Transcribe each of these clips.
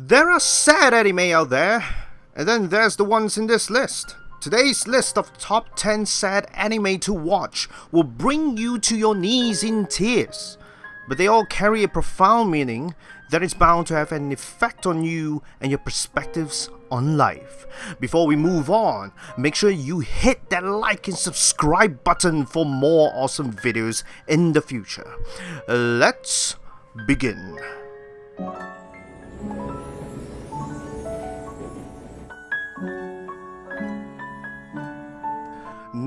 There are sad anime out there, and then there's the ones in this list. Today's list of top 10 sad anime to watch will bring you to your knees in tears, but they all carry a profound meaning that is bound to have an effect on you and your perspectives on life. Before we move on, make sure you hit that like and subscribe button for more awesome videos in the future. Let's begin.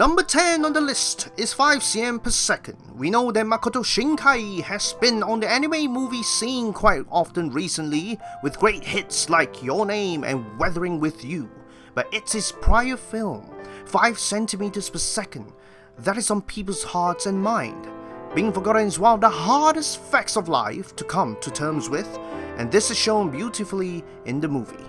Number 10 on the list is 5 cm per second. We know that Makoto Shinkai has been on the anime movie scene quite often recently, with great hits like Your Name and Weathering With You. But it's his prior film, 5 cm per second, that is on people's hearts and mind. Being forgotten is one of the hardest facts of life to come to terms with, and this is shown beautifully in the movie.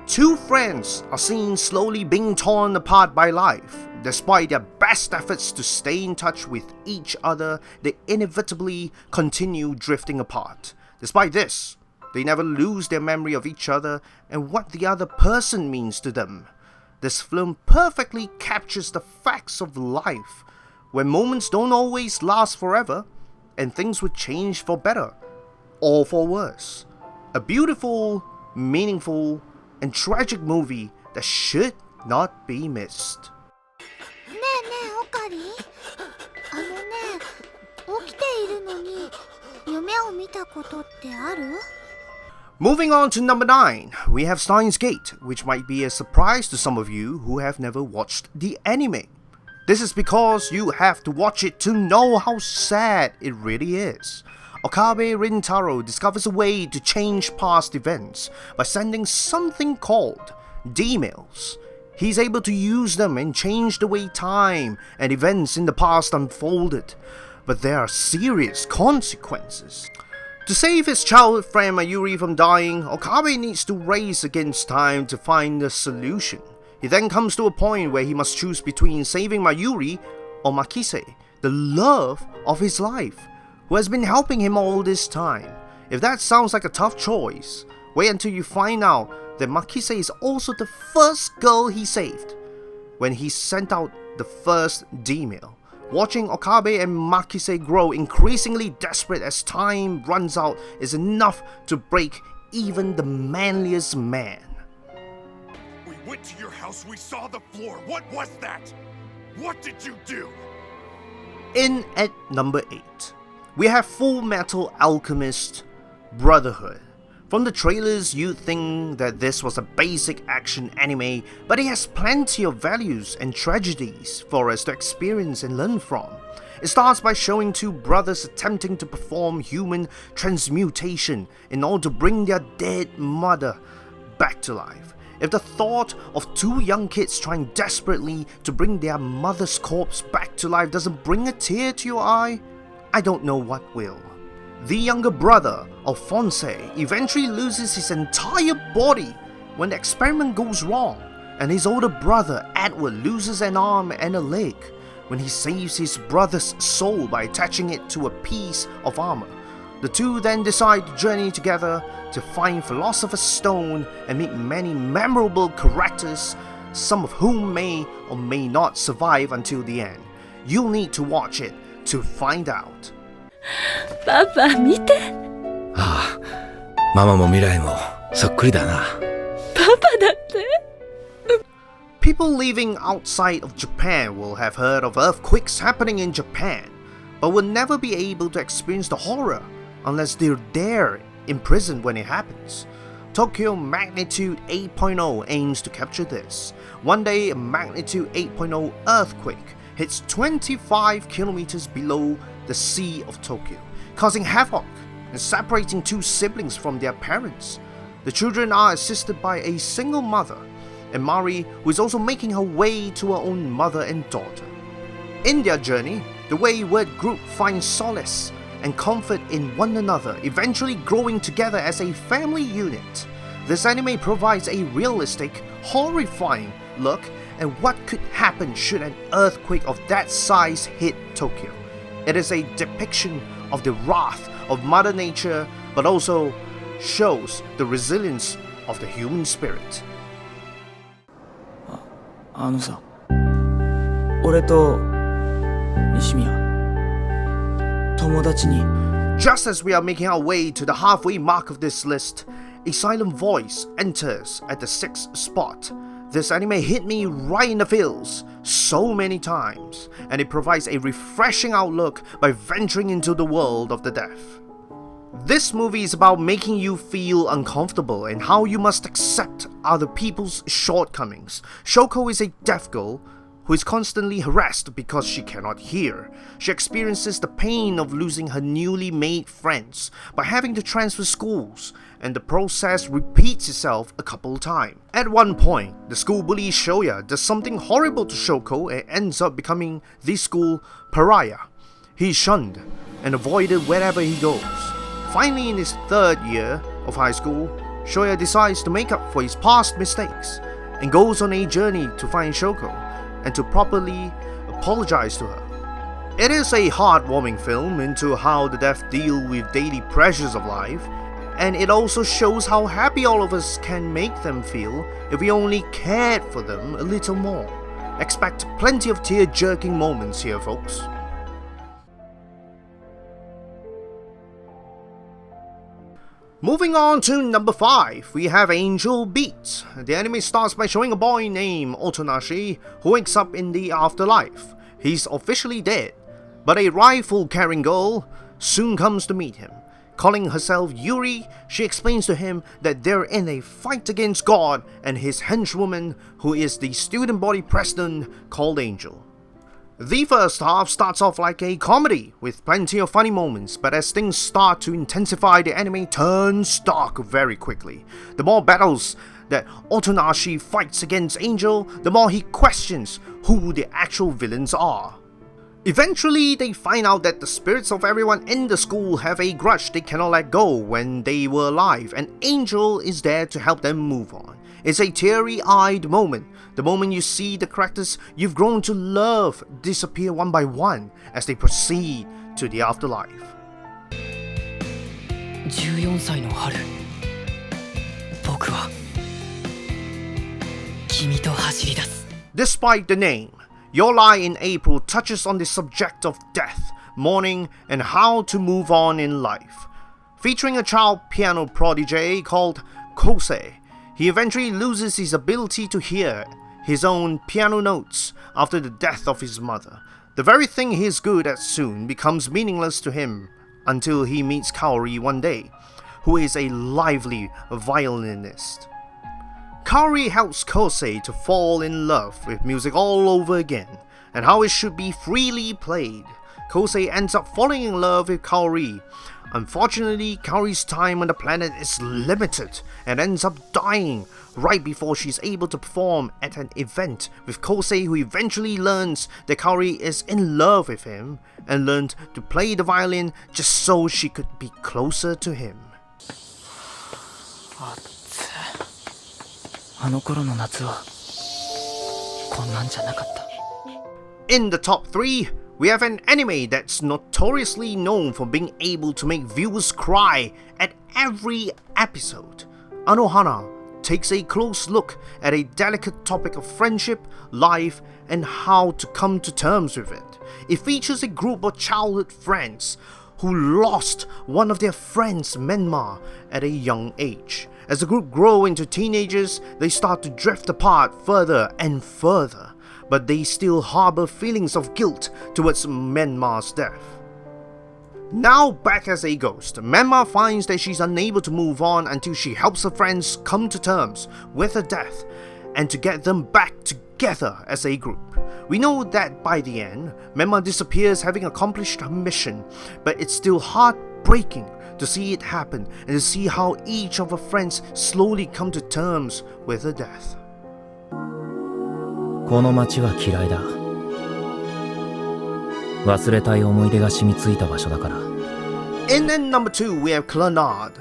Two friends are seen slowly being torn apart by life. Despite their best efforts to stay in touch with each other, they inevitably continue drifting apart. Despite this, they never lose their memory of each other and what the other person means to them. This film perfectly captures the facts of life, where moments don't always last forever, and things would change for better or for worse. A beautiful, meaningful, and tragic movie that should not be missed. Moving on to number 9, we have Steins Gate, which might be a surprise to some of you who have never watched the anime. This is because you have to watch it to know how sad it really is. Okabe Rintaro discovers a way to change past events by sending something called D-mails. He's able to use them and change the way time and events in the past unfolded, but there are serious consequences. To save his childhood friend Mayuri from dying, Okabe needs to race against time to find a solution. He then comes to a point where he must choose between saving Mayuri or Makise, the love of his life, who has been helping him all this time. If that sounds like a tough choice, wait until you find out that Makise is also the first girl he saved when he sent out the first D-mail. Watching Okabe and Makise grow increasingly desperate as time runs out is enough to break even the manliest man. We went to your house, we saw the floor. What was that? What did you do? In at number 8, we have Full Metal Alchemist Brotherhood. From the trailers, you'd think that this was a basic action anime, but it has plenty of values and tragedies for us to experience and learn from. It starts by showing two brothers attempting to perform human transmutation in order to bring their dead mother back to life. If the thought of two young kids trying desperately to bring their mother's corpse back to life doesn't bring a tear to your eye, I don't know what will. The younger brother, Alphonse, eventually loses his entire body when the experiment goes wrong, and his older brother, Edward, loses an arm and a leg when he saves his brother's soul by attaching it to a piece of armor. The two then decide to journey together to find Philosopher's Stone and meet many memorable characters, some of whom may or may not survive until the end. You'll need to watch it to find out. パパ見て。ああ、ママも未来もそっくりだな。パパだって。People living outside of Japan will have heard of earthquakes happening in Japan, but will never be able to experience the horror unless they're there in prison when it happens. Tokyo Magnitude 8.0 aims to capture this. One day, a Magnitude 8.0 earthquake hits 25 kilometers below the sea of Tokyo, causing havoc and separating two siblings from their parents. The children are assisted by a single mother, and Mari, who is also making her way to her own mother and daughter. In their journey, the wayward group finds solace and comfort in one another, eventually growing together as a family unit. This anime provides a realistic, horrifying look at what could happen should an earthquake of that size hit Tokyo. It is a depiction of the wrath of Mother Nature, but also shows the resilience of the human spirit. あのさ、俺と西宮友達に Just as we are making our way to the halfway mark of this list, Asylum Voice enters at the 6th spot. This anime hit me right in the feels so many times, and it provides a refreshing outlook by venturing into the world of the deaf. This movie is about making you feel uncomfortable and how you must accept other people's shortcomings. Shoko is a deaf girl who is constantly harassed because she cannot hear. She experiences the pain of losing her newly made friends by having to transfer schools, and the process repeats itself a couple of times. At one point, the school bully Shoya does something horrible to Shoko and ends up becoming the school pariah. He is shunned and avoided wherever he goes. Finally, in his 3rd year of high school, Shoya decides to make up for his past mistakes and goes on a journey to find Shoko and to properly apologize to her. It is a heartwarming film into how the deaf deal with daily pressures of life, and it also shows how happy all of us can make them feel if we only cared for them a little more. Expect plenty of tear-jerking moments here, folks. Moving on to number 5, we have Angel Beats. The anime starts by showing a boy named Otonashi who wakes up in the afterlife. He's officially dead, but a rifle-carrying girl soon comes to meet him. Calling herself Yuri, she explains to him that they're in a fight against God and his henchwoman, who is the student body president called Angel. The first half starts off like a comedy with plenty of funny moments, but as things start to intensify, the anime turns dark very quickly. The more battles that Otonashi fights against Angel, the more he questions who the actual villains are. Eventually, they find out that the spirits of everyone in the school have a grudge they cannot let go when they were alive, and Angel is there to help them move on. It's a teary-eyed moment, the moment you see the characters you've grown to love disappear one by one as they proceed to the afterlife. 14歳の春、僕は君と走り出す。 Despite the name, Your Lie in April touches on the subject of death, mourning, and how to move on in life. Featuring a child piano prodigy called Kosei, he eventually loses his ability to hear his own piano notes after the death of his mother. The very thing he is good at soon becomes meaningless to him until he meets Kaori one day, who is a lively violinist. Kaori helps Kosei to fall in love with music all over again, and how it should be freely played. Kosei ends up falling in love with Kaori. Unfortunately, Kaori's time on the planet is limited and ends up dying right before she's able to perform at an event with Kosei, who eventually learns that Kaori is in love with him and learned to play the violin just so she could be closer to him. あの頃の夏はこんなんじゃなかった。 In the top 3, we have an anime that's notoriously known for being able to make viewers cry at every episode. Anohana takes a close look at a delicate topic of friendship, life, and how to come to terms with it. It features a group of childhood friends who lost one of their friends, Menma, at a young age. As the group grow into teenagers, they start to drift apart further and further, but they still harbor feelings of guilt towards Menma's death. Now back as a ghost, Menma finds that she's unable to move on until she helps her friends come to terms with her death and to get them back together as a group. We know that by the end, Menma disappears having accomplished her mission, but it's still heartbreaking to see it happen and to see how each of her friends slowly come to terms with her death. この街は嫌いだ。忘れたい思い出が染みついた場所だから。 In at number 2, we have Clannad.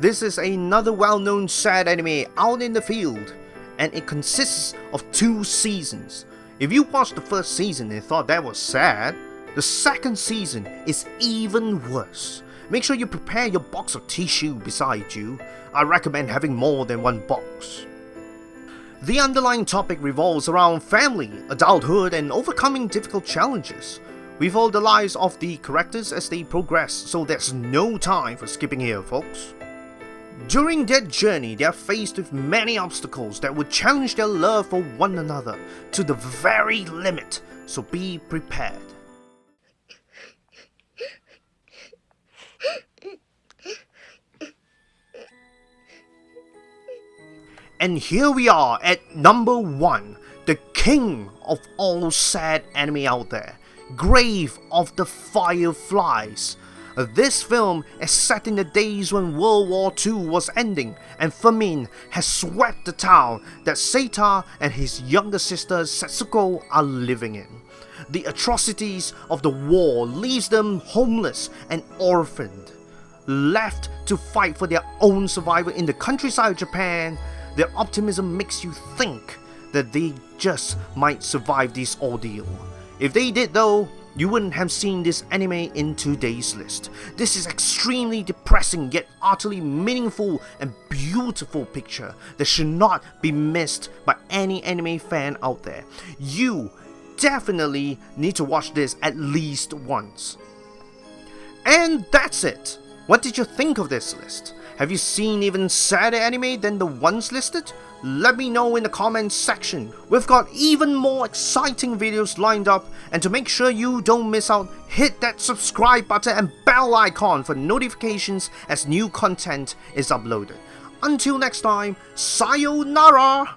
This is another well-known sad anime out in the field, and it consists of 2 seasons. If you watched the first season and thought that was sad, the second season is even worse. make sure you prepare your box of tissue beside you. I recommend having more than one box. The underlying topic revolves around family, adulthood, and overcoming difficult challenges. We follow the lives of the characters as they progress, so there's no time for skipping here, folks. During their journey, they are faced with many obstacles that would challenge their love for one another to the very limit, so be prepared. And here we are at number 1, the king of all sad anime out there, Grave of the Fireflies. This film is set in the days when World War II was ending and famine has swept the town that Seita and his younger sister Setsuko are living in. The atrocities of the war leaves them homeless and orphaned. Left to fight for their own survival in the countryside of Japan, their optimism makes you think that they just might survive this ordeal. If they did though, you wouldn't have seen this anime in today's list. This is extremely depressing yet utterly meaningful and beautiful picture that should not be missed by any anime fan out there. You definitely need to watch this at least once. And that's it. What did you think of this list? Have you seen even sadder anime than the ones listed? Let me know in the comments section. We've got even more exciting videos lined up, and to make sure you don't miss out, hit that subscribe button and bell icon for notifications as new content is uploaded. Until next time, sayonara!